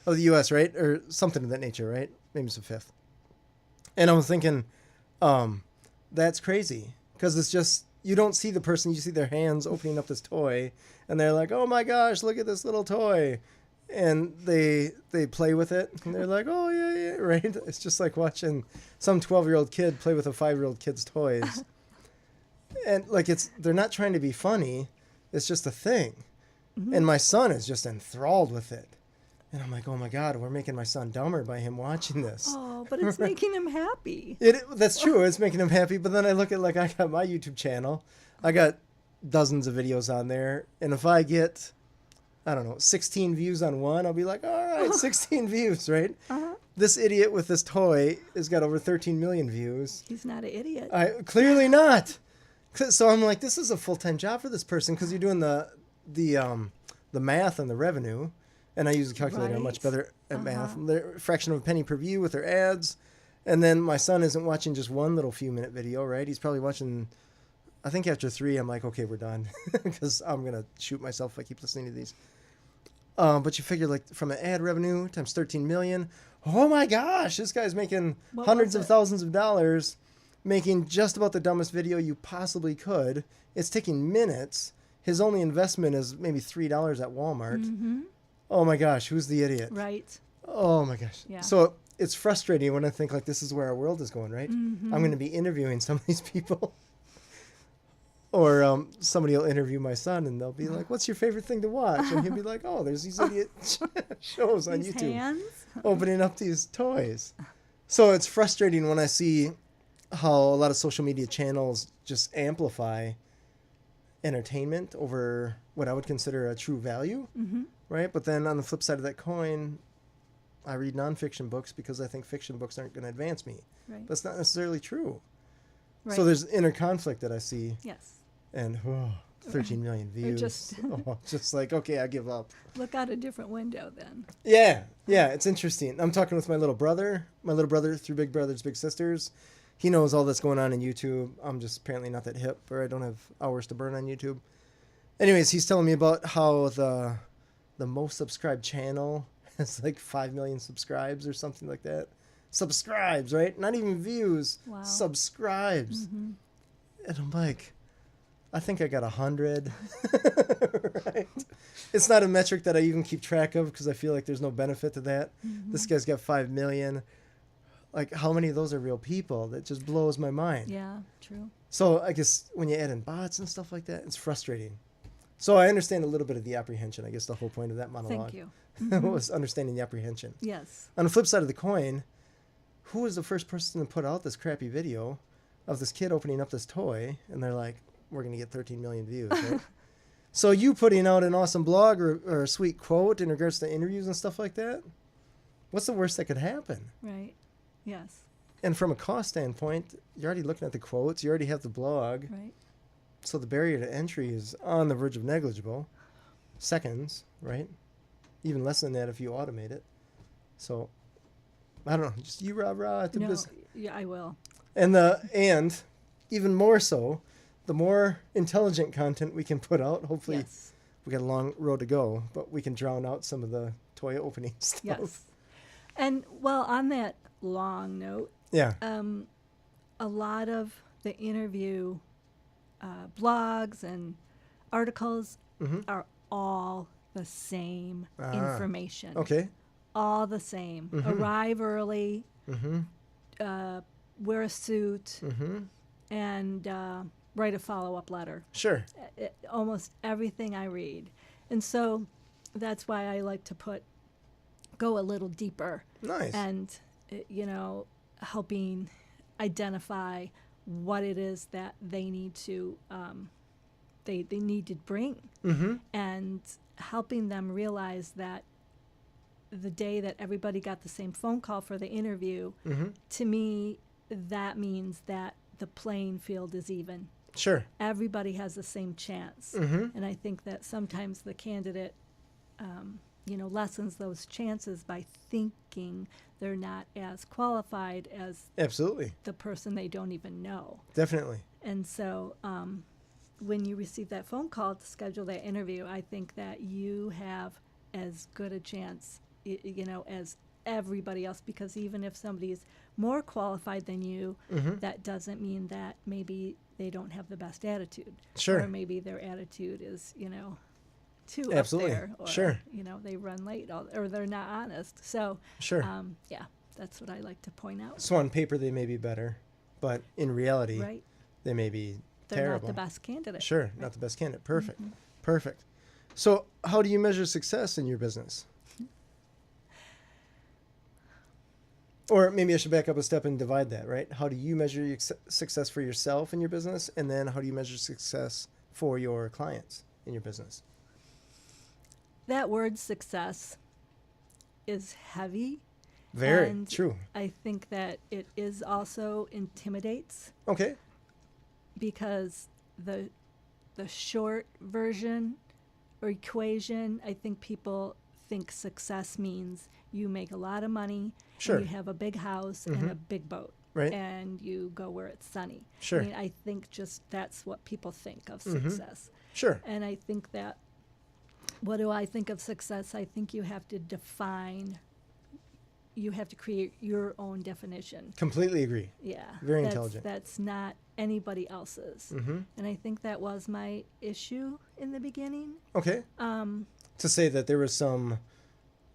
U.S., right? Or something of that nature, right? Maybe it's a fifth. And I was thinking, that's crazy, because it's just, you don't see the person, you see their hands opening up this toy, and they're like, oh my gosh, look at this little toy. And they play with it, and they're like, oh, yeah, right? It's just like watching some 12-year-old kid play with a 5-year-old kid's toys. And, like, they're not trying to be funny. It's just a thing. Mm-hmm. And my son is just enthralled with it. And I'm like, oh, my God, we're making my son dumber by him watching this. Oh, but it's making him happy. That's true. It's making him happy. But then I look at, like, I got my YouTube channel. I got dozens of videos on there. And if I get, I don't know, 16 views on one, I'll be like, all right, 16 views, right? Uh-huh. This idiot with this toy has got over 13 million views. He's not an idiot. Clearly not. So I'm like, this is a full-time job for this person because you're doing the math and the revenue. And I use a calculator. I'm much better at math. The fraction of a penny per view with their ads. And then my son isn't watching just one little few-minute video, right? He's probably watching, I think after 3, I'm like, okay, we're done. Because I'm going to shoot myself if I keep listening to these. But you figure, like, from an ad revenue times 13 million. Oh, my gosh, this guy's making hundreds of thousands of dollars making just about the dumbest video you possibly could. It's taking minutes. His only investment is maybe $3 at Walmart. Mm-hmm. Oh my gosh, who's the idiot? Right. Oh my gosh. Yeah. So it's frustrating when I think like this is where our world is going, right? Mm-hmm. I'm going to be interviewing some of these people. Or somebody will interview my son and they'll be like, what's your favorite thing to watch? And he'll be like, oh, there's these idiot shows on YouTube. Hands? Opening up these toys. So it's frustrating when I see how a lot of social media channels just amplify entertainment over what I would consider a true value. Mm-hmm. Right? But then on the flip side of that coin, I read nonfiction books because I think fiction books aren't going to advance me. Right. That's not necessarily true. Right. So there's inner conflict that I see. Yes. And 13 million views. Just like, okay, I give up. Look out a different window then. Yeah. Yeah, it's interesting. I'm talking with my little brother through Big Brothers Big Sisters. He knows all that's going on in YouTube. I'm just apparently not that hip, or I don't have hours to burn on YouTube. Anyways, he's telling me about how the most subscribed channel has like 5 million subscribes or something like that. Subscribes, right? Not even views. Wow. Subscribes. Mm-hmm. And I'm like, I think I got 100. Right? It's not a metric that I even keep track of because I feel like there's no benefit to that. Mm-hmm. This guy's got 5 million. Like, how many of those are real people? That just blows my mind. Yeah, true. So I guess when you add in bots and stuff like that, it's frustrating. So I understand a little bit of the apprehension. I guess the whole point of that monologue Thank you. Mm-hmm. was understanding the apprehension. Yes. On the flip side of the coin, who was the first person to put out this crappy video of this kid opening up this toy? And they're like, we're going to get 13 million views, right? So you putting out an awesome blog or a sweet quote in regards to interviews and stuff like that, what's the worst that could happen? Right. Yes. And from a cost standpoint, you're already looking at the quotes. You already have the blog. Right. So the barrier to entry is on the verge of negligible. Seconds, right? Even less than that if you automate it. So, I don't know. Just you rah-rah at the business. Yeah, I will. And even more so, the more intelligent content we can put out, hopefully we got a long road to go, but we can drown out some of the toy opening stuff. Yes. And, well, on that long note, a lot of the interview blogs and articles are all the same information. Okay. All the same. Mm-hmm. Arrive early, wear a suit, and write a follow-up letter. Sure. Almost everything I read. And so that's why I like to go a little deeper. Nice. And, helping identify what it is that they need to they need to bring, and helping them realize that the day that everybody got the same phone call for the interview, to me, that means that the playing field is even. Sure. Everybody has the same chance. And I think that sometimes the candidate, lessens those chances by thinking they're not as qualified as absolutely the person they don't even know. Definitely. And so when you receive that phone call to schedule that interview, I think that you have as good a chance, as everybody else, because even if somebody is more qualified than you, that doesn't mean that maybe they don't have the best attitude. Sure. Or maybe their attitude is, too Absolutely. up there. Or, Sure. They run late or they're not honest. So, Sure. yeah, that's what I like to point out. So on paper, they may be better, but in reality, Right. they may be They're terrible. not the best candidate. Sure, Right. not the best candidate. Perfect. Perfect. So how do you measure success in your business? Or maybe I should back up a step and divide that, right? How do you measure success for yourself in your business? And then how do you measure success for your clients in your business? That word success is heavy. Very and true. I think that it is also intimidates Okay. because the short version or equation, I think people think success means you make a lot of money, Sure. and you have a big house and a big boat, Right. and you go where it's sunny. Sure. I mean, I think just that's what people think of success. Sure. And I think that, what do I think of success? I think you have to define, you have to create your own definition. Completely agree. Yeah. Very that's, intelligent. That's not anybody else's. And I think that was my issue in the beginning. Okay. To say that there was some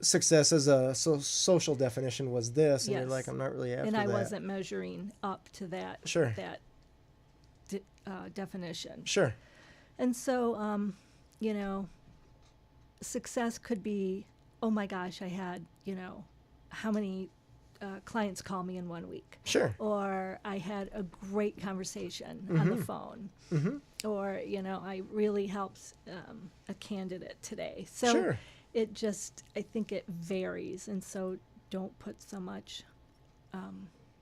success as a social definition was this, and you're Yes. like, I'm not really after And that. I wasn't measuring up to that, Sure. that definition. Sure. And so, success could be, oh my gosh, I had, how many clients call me in 1 week. Sure. Or I had a great conversation on the phone. Or, I really helped a candidate today. So Sure. it just, I think it varies. And so don't put so much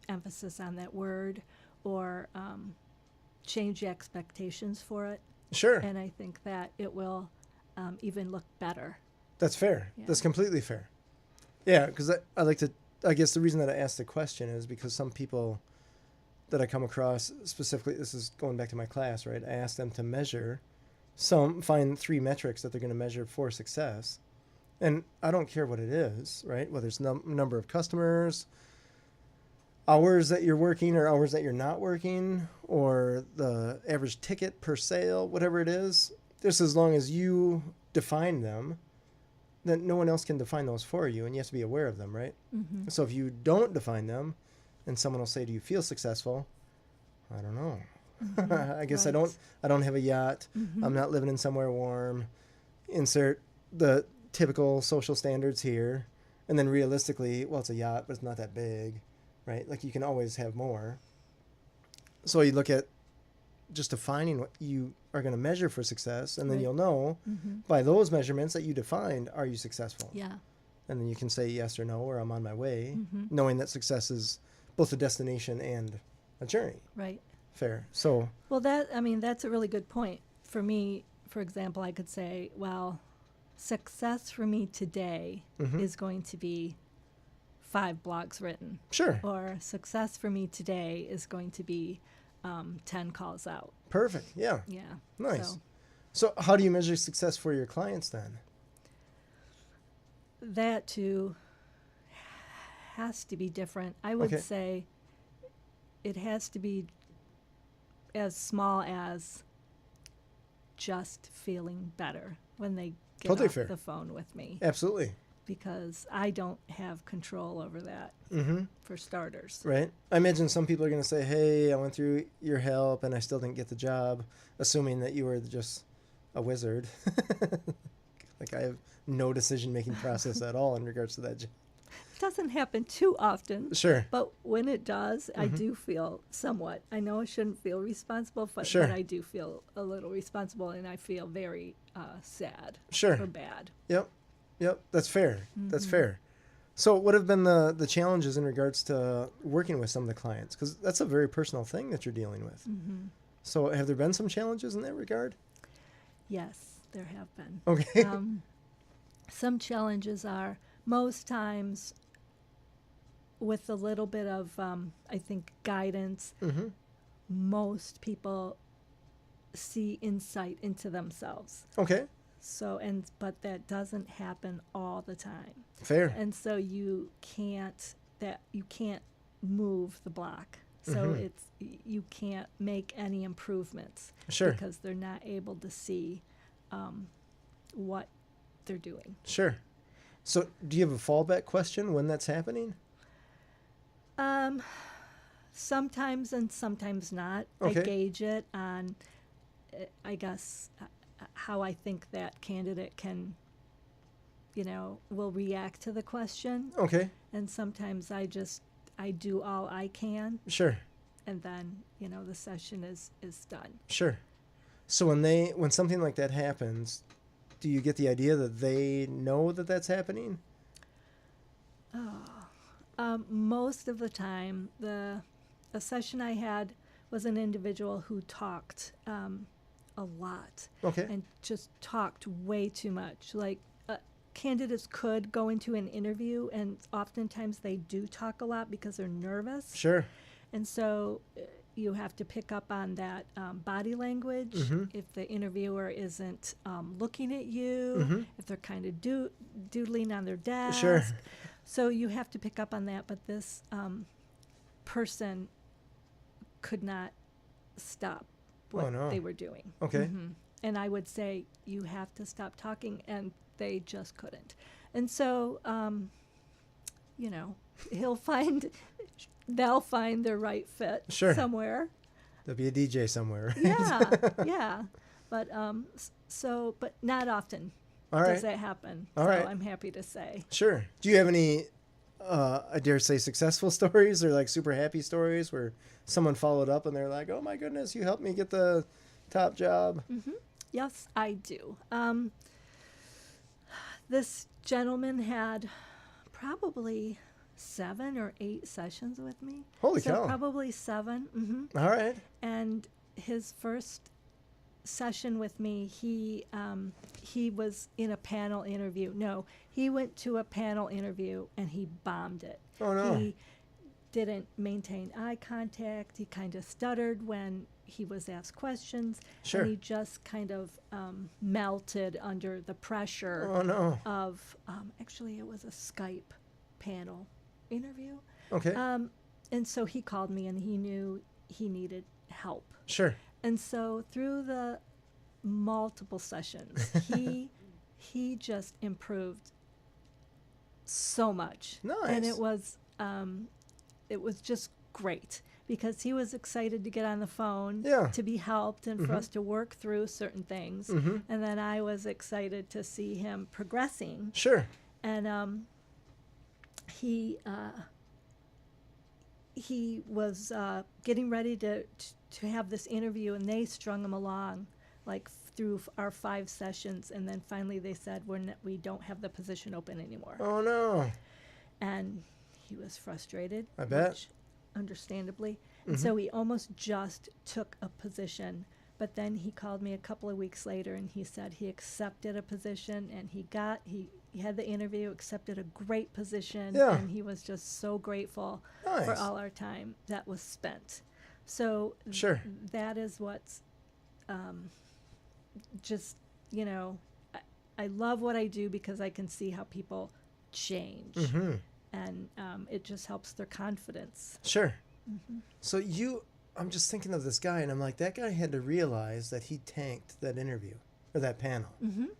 emphasis on that word or change the expectations for it. Sure. And I think that it will even look better. That's fair. Yeah. That's completely fair. Yeah, because I like to, I guess the reason that I asked the question is because some people that I come across, specifically, this is going back to my class, right? I asked them to measure find 3 metrics that they're going to measure for success. And I don't care what it is, right? Whether it's number of customers, hours that you're working or hours that you're not working, or the average ticket per sale, whatever it is, just as long as you define them, then no one else can define those for you, and you have to be aware of them, right? So if you don't define them, and someone will say, do you feel successful? I don't know. I guess Right. I don't have a yacht. I'm not living in somewhere warm. Insert the typical social standards here. And then realistically, well, it's a yacht, but it's not that big, right? Like you can always have more. So you look at just defining what you are going to measure for success, and then Right. you'll know by those measurements that you defined, are you successful? Yeah. And then you can say yes or no, or I'm on my way, knowing that success is both a destination and a journey. Right. Fair. So, Well, that's a really good point. For me, for example, I could say, well, success for me today is going to be 5 blogs written. sure. Or success for me today is going to be 10 calls out. Perfect. Yeah. Yeah. Nice. So So how do you measure success for your clients then? that too has to be different. I would Okay. say it has to be as small as just feeling better when they get Totally off fair. the phone with me, Absolutely. because I don't have control over that, for starters. Right. I imagine some people are going to say, hey, I went through your help and I still didn't get the job, assuming that you were just a wizard. Like I have no decision-making process at all in regards to that job. It doesn't happen too often, Sure. but when it does, I do feel somewhat. I know I shouldn't feel responsible, but Sure. I do feel a little responsible, and I feel very sad Sure. or bad. Yep. That's fair. That's fair. So what have been the challenges in regards to working with some of the clients? Because that's a very personal thing that you're dealing with. So have there been some challenges in that regard? Yes, there have been. Okay. Some challenges are most times with a little bit of, I think, guidance, most people see insight into themselves. Okay. So, but that doesn't happen all the time. Fair. And so you can't move the block. So you can't make any improvements Sure. because they're not able to see what they're doing. Sure. So do you have a fallback question when that's happening? Sometimes and sometimes not. Okay. I gauge it on, I guess, how I think that candidate can, will react to the question. Okay. And sometimes I do all I can, Sure. and then, the session is done. Sure. So when something like that happens, do you get the idea that they know that that's happening? Most of the time, the session I had was an individual who talked a lot. Okay. And just talked way too much. Like, candidates could go into an interview, and oftentimes they do talk a lot because they're nervous. Sure. And so you have to pick up on that body language. If the interviewer isn't looking at you, if they're kind of doodling on their desk. Sure. So you have to pick up on that. But this person could not stop what they were doing. Okay. And I would say, you have to stop talking, and they just couldn't. And so, they'll find their right fit somewhere. There'll be a DJ somewhere. Yeah. But but not often All right. does that happen. All so right. I'm happy to say. Sure. Do you have any, I dare say, successful stories or like super happy stories where someone followed up and they're like, "Oh my goodness, you helped me get the top job"? Yes, I do. This gentleman had probably 7 or 8 sessions with me. Holy so cow. Probably 7. All right. And his first session with me, he was in a panel interview. No, he went to a panel interview and he bombed it. Oh, no. He didn't maintain eye contact. He kind of stuttered when he was asked questions. Sure. And he just kind of melted under the pressure Oh, no. of, actually it was a Skype panel interview. Okay. And so he called me and he knew he needed help. Sure. And so through the multiple sessions, he just improved so much. Nice. And it was just great because he was excited to get on the phone to be helped and for us to work through certain things. And then I was excited to see him progressing. Sure. And he was getting ready to have this interview, and they strung him along like through our 5 sessions, and then finally they said we don't have the position open anymore. Oh, no. And he was frustrated. I bet. Which, understandably. And so he almost just took a position, but then he called me a couple of weeks later and he said he accepted a position, and he had the interview, accepted a great position, and he was just so grateful for all our time that was spent. So Sure. that is what's just, I love what I do because I can see how people change. And it just helps their confidence. Sure. So I'm just thinking of this guy, and I'm like, that guy had to realize that he tanked that interview or that panel.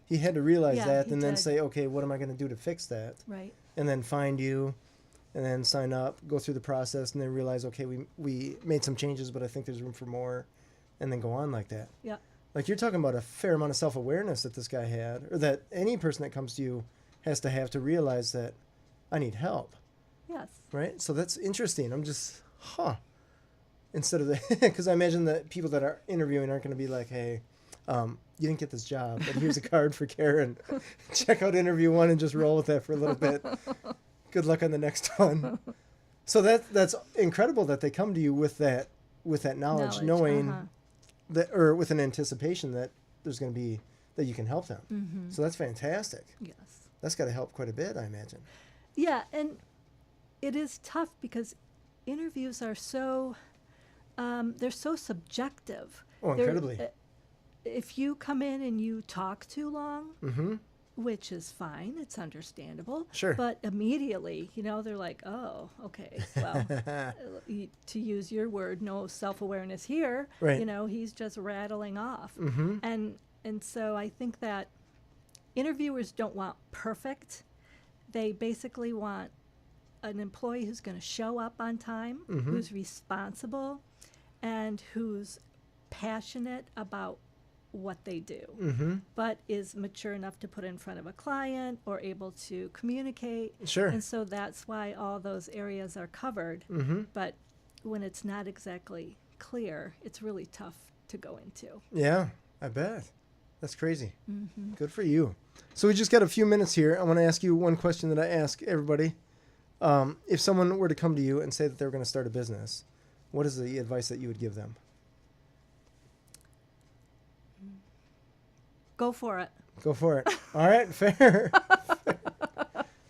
He had to realize that and then say, okay, what am I going to do to fix that? Right. And then find you and then sign up, go through the process, and then realize, okay, we made some changes, but I think there's room for more, and then go on like that. Yeah. Like, you're talking about a fair amount of self-awareness that this guy had, or that any person that comes to you has to have to realize that I need help. Yes. Right? So that's interesting. I'm just, instead of the, because I imagine that people that are interviewing aren't going to be like, hey, you didn't get this job, but here's a card for Karen. Check out InterviewOne and just roll with that for a little bit. Good luck on the next one. So that's incredible that they come to you with that knowledge. Knowing that, or with an anticipation that there's going to be, that you can help them. So that's fantastic. Yes. That's got to help quite a bit, I imagine. Yeah, and it is tough because interviews are so, they're so subjective. Oh, incredibly. If you come in and you talk too long, which is fine. It's understandable. Sure. But immediately, they're like, oh, okay, well, to use your word, no self-awareness here. Right. He's just rattling off. Mm-hmm. And so I think that interviewers don't want perfect. They basically want an employee who's going to show up on time, Mm-hmm. who's responsible, and who's passionate about what they do, Mm-hmm. but is mature enough to put in front of a client or able to communicate. Sure. And so that's why all those areas are covered. Mm-hmm. But when it's not exactly clear, it's really tough to go into. Yeah, I bet. That's crazy. Mm-hmm. Good for you. So we just got a few minutes here. I want to ask you one question that I ask everybody. If someone were to come to you and say that they were going to start a business, what is the advice that you would give them? Go for it. Go for it. All right, fair.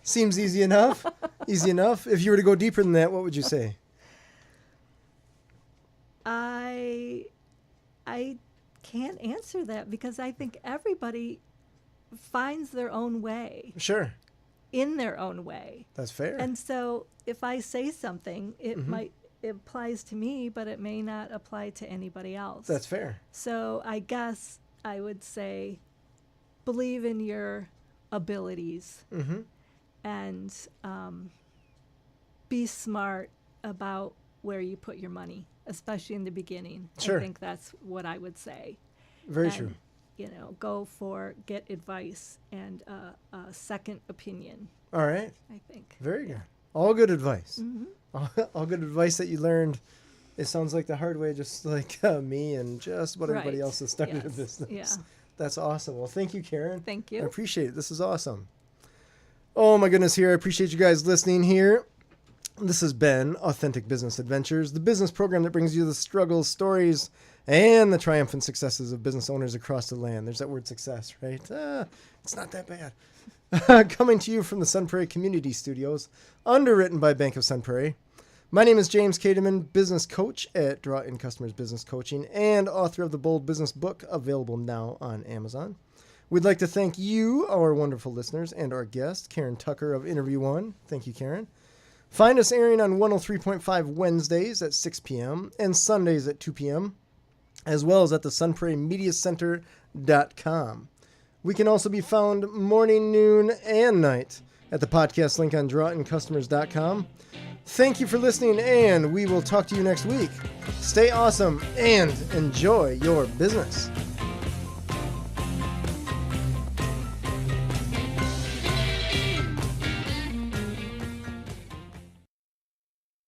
Seems easy enough. Easy enough. If you were to go deeper than that, what would you say? I can't answer that because I think everybody finds their own way Sure. in their own way. That's fair. And so if I say something, it applies to me, but it may not apply to anybody else. That's fair. So I guess I would say believe in your abilities Mm-hmm. and be smart about where you put your money, especially in the beginning. Sure. I think that's what I would say. Very And, true. Get advice and a second opinion, All right. I think. Very good. All good advice. Mm-hmm. All good advice that you learned. It sounds like the hard way, just like me and just what everybody Right. else has started a Yes. business. Yeah. That's awesome. Well, thank you, Karen. Thank I you. appreciate it. This is awesome. Oh my goodness, here. I appreciate you guys listening here. This has been Authentic Business Adventures, the business program that brings you the struggles, stories, and the triumphant successes of business owners across the land. There's that word success, right? It's not that bad. Coming to you from the Sun Prairie Community Studios, underwritten by Bank of Sun Prairie. My name is James Kademan, business coach at Draw In Customers Business Coaching and author of the Bold Business book, available now on Amazon. We'd like to thank you, our wonderful listeners, and our guest, Karen Tucker of InterviewOne. Thank you, Karen. Find us airing on 103.5 Wednesdays at 6 p.m. and Sundays at 2 p.m., as well as at the sunprairiemediacenter.com. We can also be found morning, noon, and night at the podcast link on drawincustomers.com. Thank you for listening, and we will talk to you next week. Stay awesome and enjoy your business.